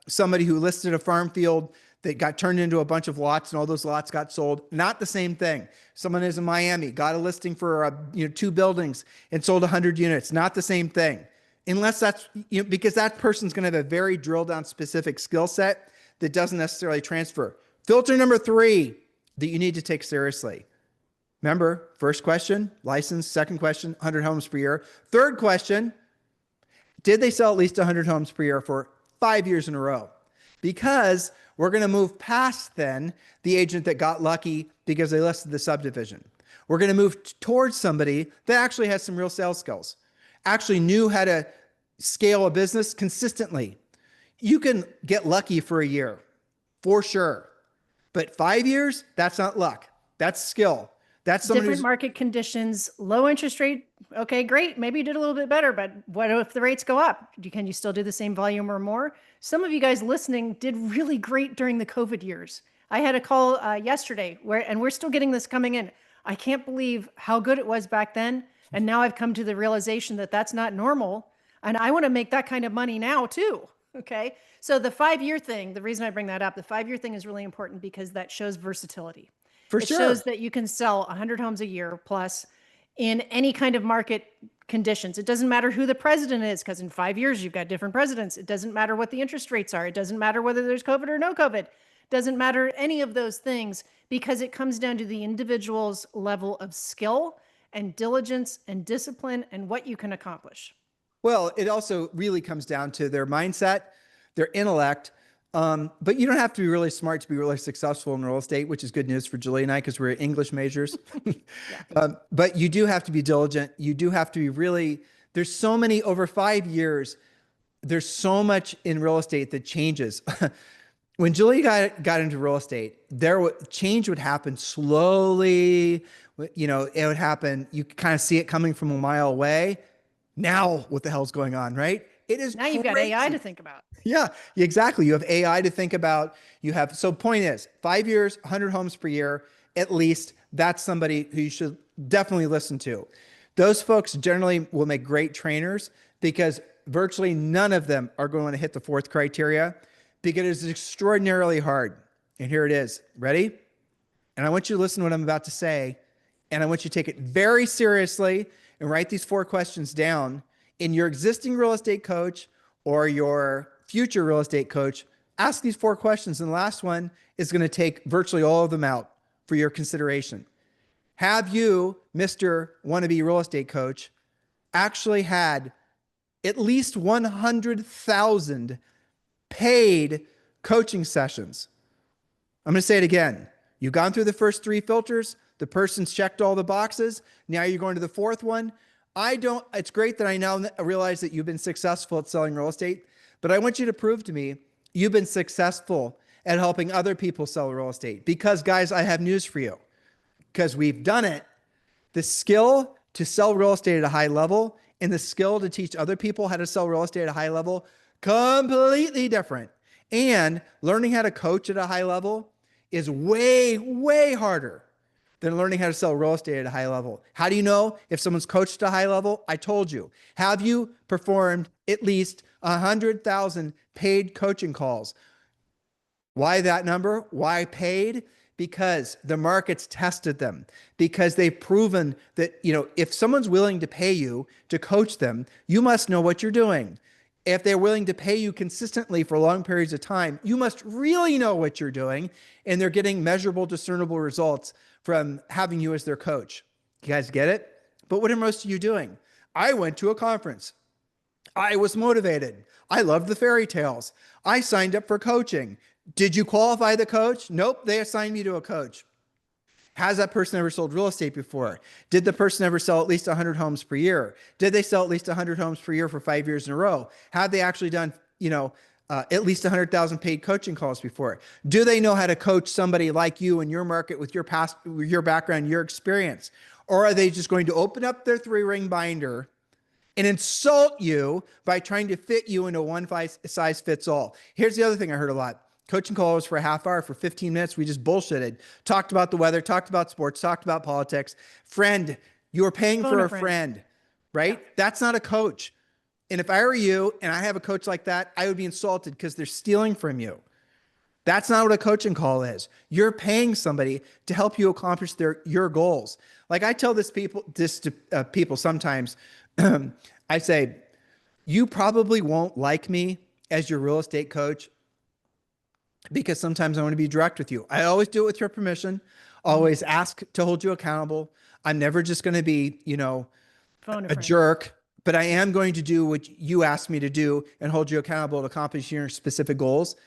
somebody who listed a farm field that got turned into a bunch of lots and all those lots got sold, not the same thing. Someone is in Miami, got a listing for 2 buildings and sold 100 units, not the same thing. Unless that's, because that person's going to have a very drilled down specific skill set that doesn't necessarily transfer. Filter number 3 that you need to take seriously. Remember, first question, license. Second question, 100 homes per year. Third question, did they sell at least 100 homes per year for 5 years in a row? Because we're going to move past then the agent that got lucky because they listed the subdivision. We're going to move towards somebody that actually has some real sales skills, actually knew how to scale a business consistently. You can get lucky for a year, for sure. But 5 years, that's not luck. That's skill. That's different market conditions, low interest rate. Okay, great. Maybe you did a little bit better, but what if the rates go up? Can you still do the same volume or more? Some of you guys listening did really great during the COVID years. I had a call yesterday and we're still getting this coming in. I can't believe how good it was back then. And now I've come to the realization that that's not normal. And I want to make that kind of money now too. Okay. So the 5-year thing, the reason I bring that up, the 5-year thing is really important because that shows versatility. For it sure. shows that you can sell 100 homes a year plus in any kind of market conditions. It doesn't matter who the president is, because in 5 years, you've got different presidents. It doesn't matter what the interest rates are. It doesn't matter whether there's COVID or no COVID. It doesn't matter any of those things, because it comes down to the individual's level of skill and diligence and discipline and what you can accomplish. Well, it also really comes down to their mindset, their intellect. But you don't have to be really smart to be really successful in real estate, which is good news for Julie and I, because we're English majors. But you do have to be diligent. You do have to be really, there's so many, over 5 years, there's so much in real estate that changes. When Julie got into real estate, change would happen slowly. It would happen. You kind of see it coming from a mile away. Now, what the hell's going on, right? It is now you've got AI to think about. Yeah, exactly. You have AI to think about. So point is, 5 years, 100 homes per year, at least. That's somebody who you should definitely listen to. Those folks generally will make great trainers, because virtually none of them are going to hit the 4th criteria, because it is extraordinarily hard. And here it is. Ready? And I want you to listen to what I'm about to say. And I want you to take it very seriously and write these 4 questions down. In your existing real estate coach or your future real estate coach, ask these 4 questions. And the last one is going to take virtually all of them out for your consideration. Have you, Mr. Wannabe Real Estate Coach, actually had at least 100,000 paid coaching sessions? I'm going to say it again. You've gone through the first 3 filters. The person's checked all the boxes. Now you're going to the 4th one. It's great that I now realize that you've been successful at selling real estate, but I want you to prove to me you've been successful at helping other people sell real estate. Because guys, I have news for you, because we've done it. The skill to sell real estate at a high level and the skill to teach other people how to sell real estate at a high level, completely different. And learning how to coach at a high level is way, way harder than learning how to sell real estate at a high level. How do you know if someone's coached at a high level? I told you. Have you performed at least 100,000 paid coaching calls? Why that number? Why paid? Because the market's tested them, because they've proven that, if someone's willing to pay you to coach them, you must know what you're doing. If they're willing to pay you consistently for long periods of time, you must really know what you're doing, and they're getting measurable, discernible results from having you as their coach. You guys get it? But what are most of you doing? I went to a conference. I was motivated. I loved the fairy tales. I signed up for coaching. Did you qualify the coach? Nope, they assigned me to a coach. Has that person ever sold real estate before? Did the person ever sell at least 100 homes per year? Did they sell at least 100 homes per year for 5 years in a row? Have they actually done, at least 100,000 paid coaching calls before? Do they know how to coach somebody like you in your market with your past, your background, your experience? Or are they just going to open up their 3-ring binder and insult you by trying to fit you into one size fits all? Here's the other thing I heard a lot. Coaching call was for a half hour. For 15 minutes, we just bullshitted. Talked about the weather, talked about sports, talked about politics. Friend, you are paying for a friend, right? Yeah. That's not a coach. And if I were you and I have a coach like that, I would be insulted because they're stealing from you. That's not what a coaching call is. You're paying somebody to help you accomplish your goals. Like I tell this to people sometimes, I say, you probably won't like me as your real estate coach, because sometimes I want to be direct with you. I always do it with your permission. Always ask to hold you accountable. I'm never just going to be, a jerk, but I am going to do what you asked me to do and hold you accountable to accomplish your specific goals.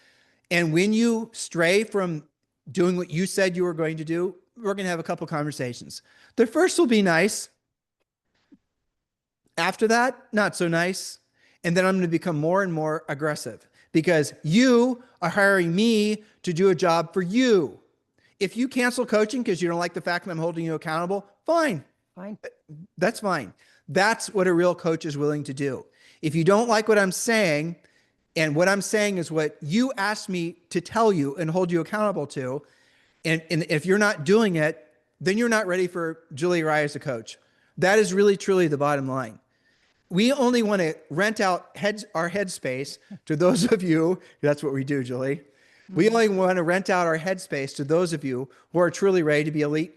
And when you stray from doing what you said you were going to do, we're going to have a couple conversations. The first will be nice. After that, not so nice. And then I'm going to become more and more aggressive, because you are hiring me to do a job for you. If you cancel coaching because you don't like the fact that I'm holding you accountable, fine. That's fine. That's what a real coach is willing to do. If you don't like what I'm saying, and what I'm saying is what you asked me to tell you and hold you accountable to, and if you're not doing it, then you're not ready for Julie or I as a coach. That is really, truly the bottom line. We only want to rent out our headspace to those of you. That's what we do, Julie. We only want to rent out our headspace to those of you who are truly ready to be elite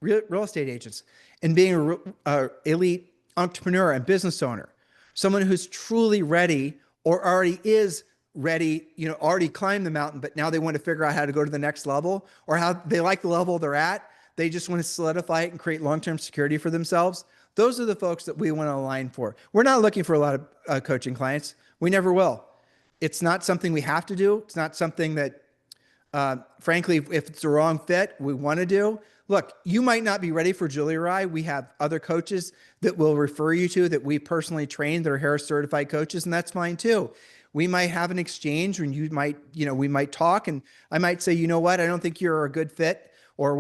real estate agents and being an elite entrepreneur and business owner. Someone who's truly ready or already is ready, already climbed the mountain, but now they want to figure out how to go to the next level, or how they like the level they're at. They just want to solidify it and create long-term security for themselves. Those are the folks that we want to align for. We're not looking for a lot of coaching clients. We never will. It's not something we have to do. It's not something that, frankly, if it's the wrong fit, we want to do. Look, you might not be ready for Julie or I. We have other coaches that we'll refer you to that we personally train that are Harris certified coaches, and that's fine too. We might have an exchange when we might talk, and I might say, you know what, I don't think you're a good fit, or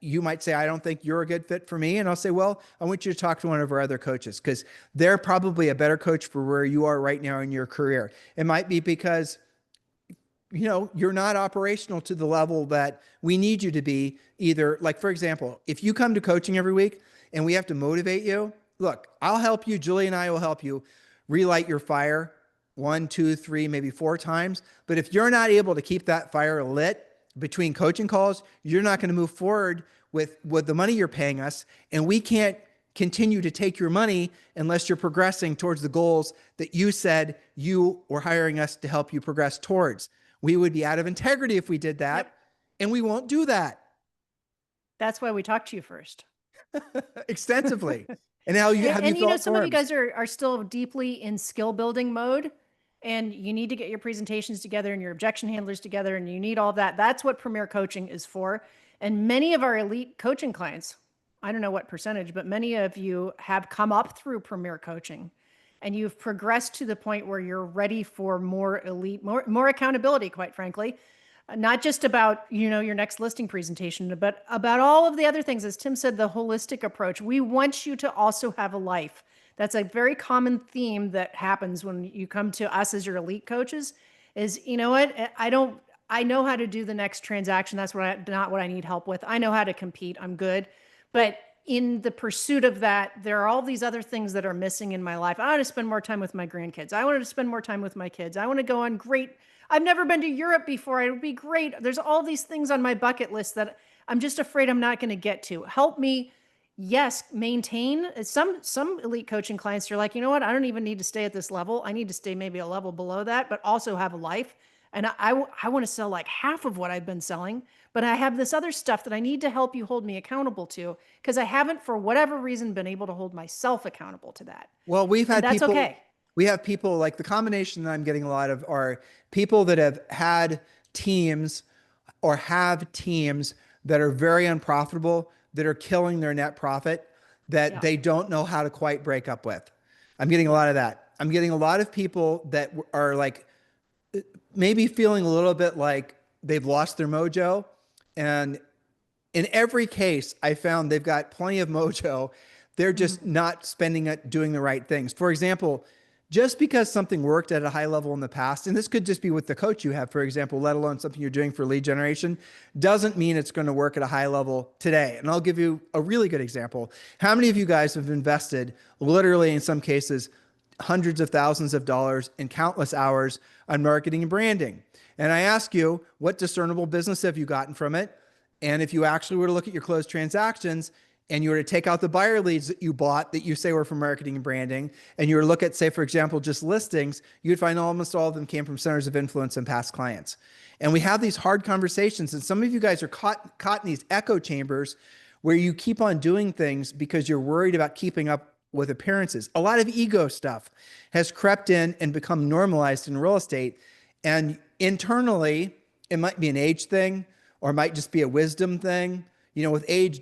you might say, I don't think you're a good fit for me. And I'll say, well, I want you to talk to one of our other coaches, because they're probably a better coach for where you are right now in your career. It might be because, you're not operational to the level that we need you to be either. Like, for example, if you come to coaching every week and we have to motivate you, look, I'll help you. Julie and I will help you relight your fire 1, 2, 3, maybe 4 times. But if you're not able to keep that fire lit between coaching calls, you're not going to move forward with the money you're paying us. And we can't continue to take your money unless you're progressing towards the goals that you said you were hiring us to help you progress towards. We would be out of integrity if we did that. Yep. And we won't do that. That's why we talk to you first. Extensively. And how you have you some of you guys are still deeply in skill building mode, and you need to get your presentations together and your objection handlers together, and you need all that. That's what Premier Coaching is for. And many of our elite coaching clients, I don't know what percentage, but many of you have come up through Premier Coaching, and you've progressed to the point where you're ready for more elite, more accountability, quite frankly. Not just about, your next listing presentation, but about all of the other things. As Tim said, the holistic approach. We want you to also have a life. That's a very common theme that happens when you come to us as your elite coaches is, you know what? I know how to do the next transaction. That's not what I need help with. I know how to compete. I'm good. But in the pursuit of that, there are all these other things that are missing in my life. I want to spend more time with my grandkids. I wanted to spend more time with my kids. I want to go on I've never been to Europe before. It would be great. There's all these things on my bucket list that I'm just afraid I'm not going to get to. Help me yes, maintain some elite coaching clients are like, you know what? I don't even need to stay at this level. I need to stay maybe a level below that, but also have a life. And I want to sell like half of what I've been selling, but I have this other stuff that I need to help you hold me accountable to because I haven't, for whatever reason, been able to hold myself accountable to that. Well, And that's okay. we have people like the combination that I'm getting a lot of are people that have had teams or have teams that are very unprofitable, that are killing their net profit, that Yeah. they don't know how to quite break up with. I'm getting a lot of that. I'm getting a lot of people that are like maybe feeling a little bit like they've lost their mojo. And in every case, I found they've got plenty of mojo. They're Mhm. just not spending it doing the right things. For example, just because something worked at a high level in the past, and this could just be with the coach you have, for example, let alone something you're doing for lead generation, doesn't mean it's going to work at a high level today. And I'll give you a really good example. How many of you guys have invested, literally in some cases, hundreds of thousands of dollars and countless hours on marketing and branding? And I ask you, what discernible business have you gotten from it? And if you actually were to look at your closed transactions and you were to take out the buyer leads that you bought that you say were from marketing and branding, and you were to look at, say, for example, just listings, you'd find almost all of them came from centers of influence and past clients. And we have these hard conversations, and some of you guys are caught in these echo chambers where you keep on doing things because you're worried about keeping up with appearances. A lot of ego stuff has crept in and become normalized in real estate. And internally, it might be an age thing, or it might just be a wisdom thing. You know, with age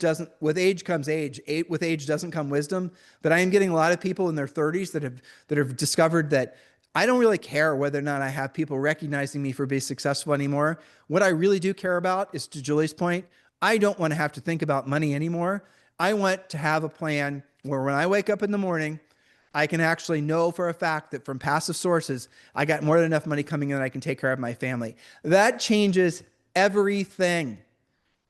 comes age. With age doesn't come wisdom. But I am getting a lot of people in their 30s that have discovered that I don't really care whether or not I have people recognizing me for being successful anymore. What I really do care about is, to Julie's point, I don't want to have to think about money anymore. I want to have a plan where when I wake up in the morning, I can actually know for a fact that from passive sources, I got more than enough money coming in that I can take care of my family. That changes everything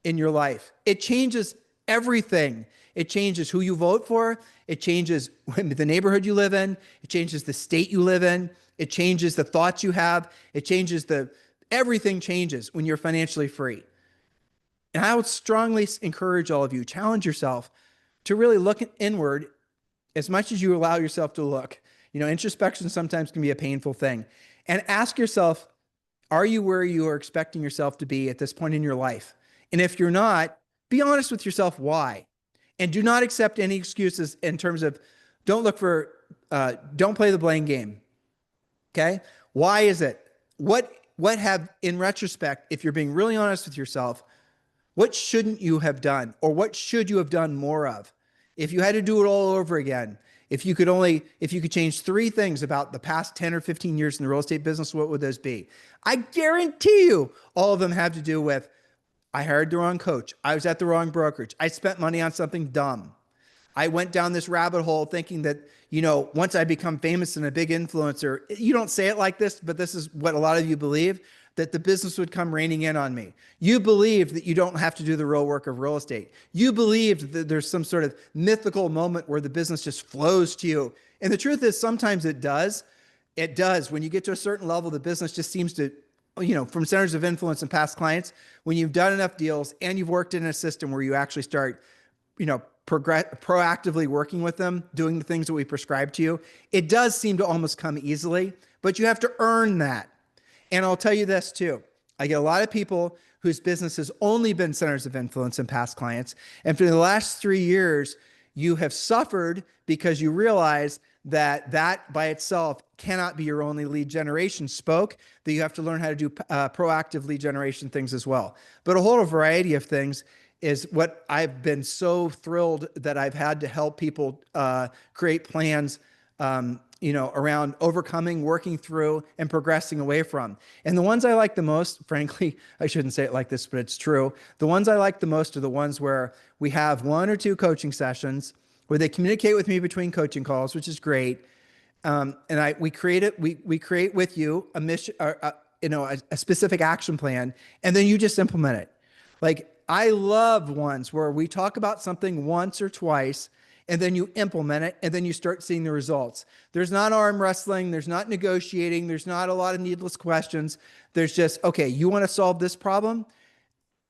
in your life. It changes everything. It changes who you vote for. It changes the neighborhood you live in. It changes the state you live in. It changes the thoughts you have. It changes everything changes when you're financially free. And I would strongly encourage all of you, challenge yourself to really look inward as much as you allow yourself to look. You know, introspection sometimes can be a painful thing. And ask yourself, are you where you are expecting yourself to be at this point in your life? And if you're not, be honest with yourself why. And do not accept any excuses in terms of don't play the blame game. Okay? Why is it? What have, in retrospect, if you're being really honest with yourself, what shouldn't you have done? Or what should you have done more of? If you had to do it all over again, if you could change 3 things about the past 10 or 15 years in the real estate business, what would those be? I guarantee you all of them have to do with, I hired the wrong coach. I was at the wrong brokerage. I spent money on something dumb. I went down this rabbit hole thinking that, once I become famous and a big influencer, you don't say it like this, but this is what a lot of you believe, that the business would come raining in on me. You believe that you don't have to do the real work of real estate. You believe that there's some sort of mythical moment where the business just flows to you. And the truth is, sometimes it does. It does. When you get to a certain level, the business just seems to, from centers of influence and past clients, when you've done enough deals and you've worked in a system where you actually start, proactively working with them, doing the things that we prescribe to you, it does seem to almost come easily, but you have to earn that. And I'll tell you this too. I get a lot of people whose business has only been centers of influence and past clients. And for the last 3 years, you have suffered because you realize that by itself cannot be your only lead generation spoke, that you have to learn how to do proactive lead generation things as well. But a whole variety of things is what I've been so thrilled that I've had to help people create plans around overcoming, working through, and progressing away from. And the ones I like the most, frankly, I shouldn't say it like this, but it's true. The ones I like the most are the ones where we have 1 or 2 coaching sessions where they communicate with me between coaching calls, which is great. And we create with you a mission, a specific action plan, and then you just implement it. Like, I love ones where we talk about something once or twice, and then you implement it, and then you start seeing the results. There's not arm wrestling. There's not negotiating. There's not a lot of needless questions. There's just, okay, you want to solve this problem?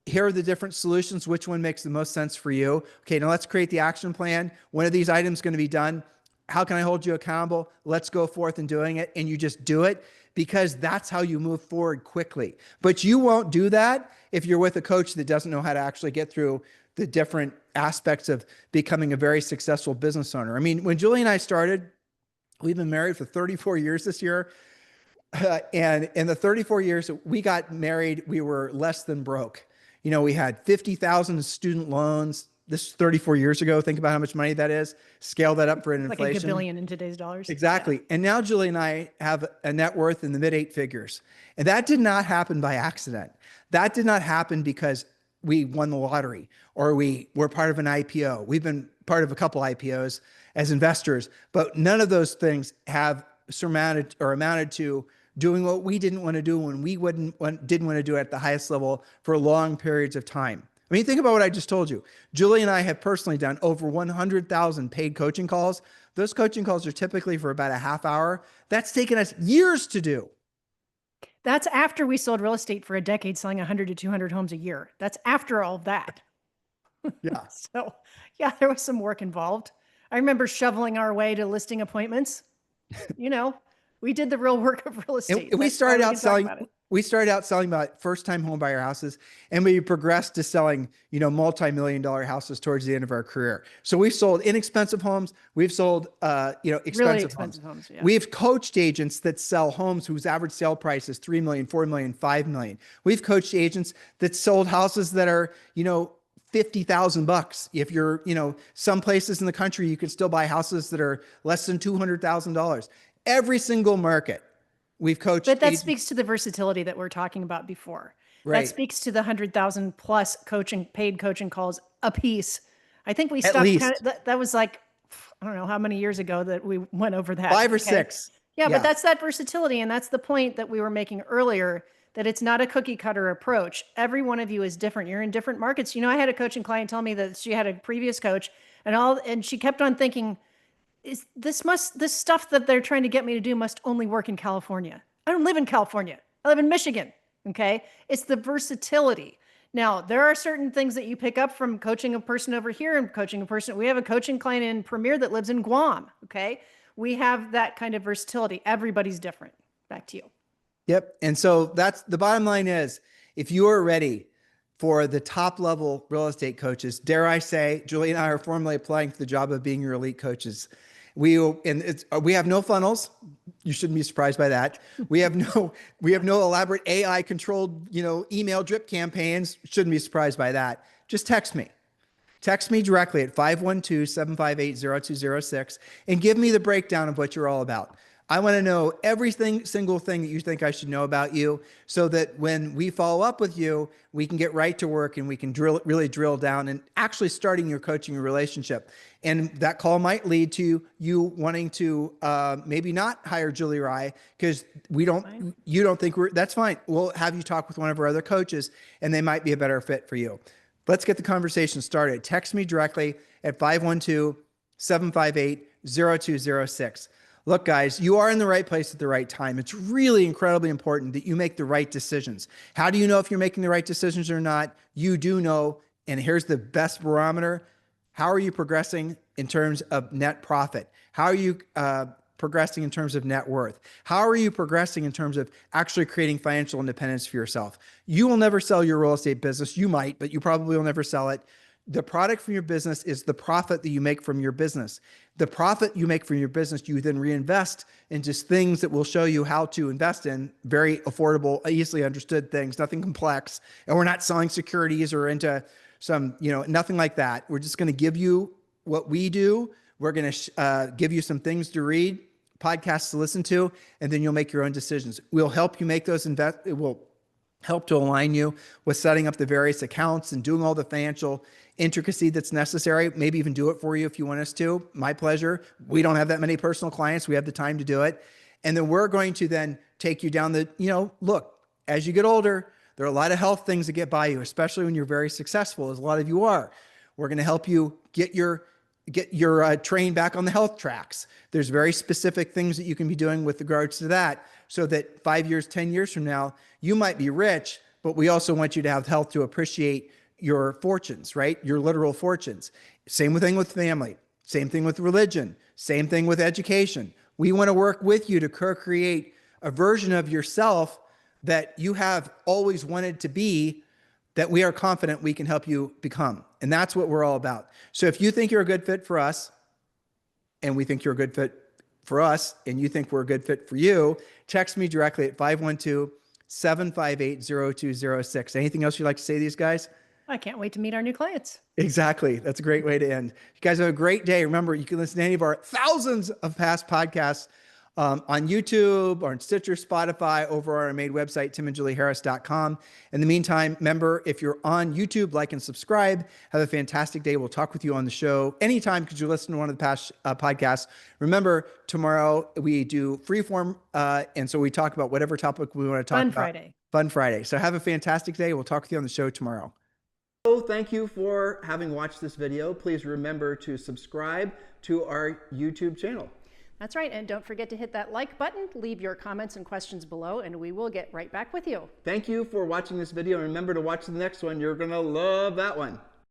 Here are the different solutions. Which one makes the most sense for you? Okay, now let's create the action plan. When are these items going to be done? How can I hold you accountable? Let's go forth and doing it. And you just do it, because that's how you move forward quickly. But you won't do that if you're with a coach that doesn't know how to actually get through the different aspects of becoming a very successful business owner. I mean, when Julie and I started, we've been married for 34 years this year. And in the 34 years we got married, we were less than broke. You know, we had 50,000 student loans. This is 34 years ago. Think about how much money that is. Scale that up for an inflation. Like a billion in today's dollars. Exactly. Yeah. And now Julie and I have a net worth in the mid 8 figures. And that did not happen by accident. That did not happen because we won the lottery or we were part of an IPO. We've been part of a couple IPOs as investors, but none of those things have surmounted or amounted to doing what we didn't want to do when we didn't want to do it at the highest level for long periods of time. I mean, think about what I just told you. Julie and I have personally done over 100,000 paid coaching calls. Those coaching calls are typically for about a half hour. That's taken us years to do. That's after we sold real estate for a decade, selling 100 to 200 homes a year. That's after all that. Yeah. So yeah, there was some work involved. I remember shoveling our way to listing appointments. You know, we did the real work of real estate. And we started out selling about first-time home buyer houses, and we progressed to selling, you know, multi-million-dollar houses towards the end of our career. So we've sold inexpensive homes. We've sold, expensive, really expensive homes. Yeah. We've coached agents that sell homes whose average sale price is $3 million, $4 million, $5 million. We've coached agents that sold houses that are, you know, $50,000. If you're, you know, some places in the country, you can still buy houses that are less than $200,000. Every single market we've coached. But that speaks to the versatility that we're talking about before. Right. That speaks to the 100,000 plus paid coaching calls a piece. I think we stopped. That was like, I don't know how many years ago that we went over that. 5 or 6. Yeah, but that's that versatility. And that's the point that we were making earlier, that it's not a cookie cutter approach. Every one of you is different. You're in different markets. You know, I had a coaching client tell me that she had a previous coach and she kept on thinking, this stuff that they're trying to get me to do must only work in California. I don't live in California. I live in Michigan. Okay. It's the versatility. Now, there are certain things that you pick up from coaching a person over here and coaching a person. We have a coaching client in Premier that lives in Guam. Okay. We have that kind of versatility. Everybody's different. Back to you. Yep. And so that's the bottom line is, if you are ready for the top level real estate coaches, dare I say, Julie and I are formally applying for the job of being your elite coaches. We have no funnels. You shouldn't be surprised by that. We have no elaborate AI controlled, you know, email drip campaigns. Shouldn't be surprised by that. Just text me. Text me directly at 512-758-0206 and give me the breakdown of what you're all about. I want to know single thing that you think I should know about you, so that when we follow up with you, we can get right to work and we can really drill down and actually starting your coaching relationship. And that call might lead to you wanting to maybe not hire Julie or I, because you don't think that's fine. We'll have you talk with one of our other coaches and they might be a better fit for you. Let's get the conversation started. Text me directly at 512-758-0206. Look, guys, you are in the right place at the right time. It's really incredibly important that you make the right decisions. How do you know if you're making the right decisions or not? You do know, and here's the best barometer. How are you progressing in terms of net profit? How are you progressing in terms of net worth? How are you progressing in terms of actually creating financial independence for yourself? You will never sell your real estate business. You might, but you probably will never sell it. The product from your business is the profit that you make from your business. The profit you make from your business, you then reinvest into things that will show you how to invest in, very affordable, easily understood things, nothing complex. And we're not selling securities or into some, nothing like that. We're just going to give you what we do. We're going to give you some things to read, podcasts to listen to, and then you'll make your own decisions. We'll help you make those It will help to align you with setting up the various accounts and doing all the financial intricacy that's necessary, maybe even do it for you if you want us to. My pleasure. We don't have that many personal clients. We have the time to do it. And then we're going to then take you down look, as you get older, there are a lot of health things that get by you, especially when you're very successful, as a lot of you are. We're going to help you get your train back on the health tracks. There's very specific things that you can be doing with regards to that, so that 5 years, 10 years from now, you might be rich, but we also want you to have health to appreciate your fortunes, right? Your literal fortunes. Same thing with family. Same thing with religion. Same thing with education. We want to work with you to co-create a version of yourself that you have always wanted to be, that we are confident we can help you become. And that's what we're all about. So if you think you're a good fit for us, and we think you're a good fit for us, and you think we're a good fit for you, text me directly at 512-758-0206. Anything else you'd like to say to these guys? I can't wait to meet our new clients. Exactly. That's a great way to end. You guys have a great day. Remember, you can listen to any of our thousands of past podcasts on YouTube or on Stitcher, Spotify, over our main website, timandjulieharris.com. In the meantime, remember, if you're on YouTube, like and subscribe. Have a fantastic day. We'll talk with you on the show anytime because you listen to one of the past podcasts. Remember, tomorrow we do freeform, and so we talk about whatever topic we want to talk about. Fun Friday. So have a fantastic day. We'll talk with you on the show tomorrow. So thank you for having watched this video. Please remember to subscribe to our YouTube channel. That's right. And don't forget to hit that like button, leave your comments and questions below, and we will get right back with you. Thank you for watching this video. And remember to watch the next one. You're going to love that one.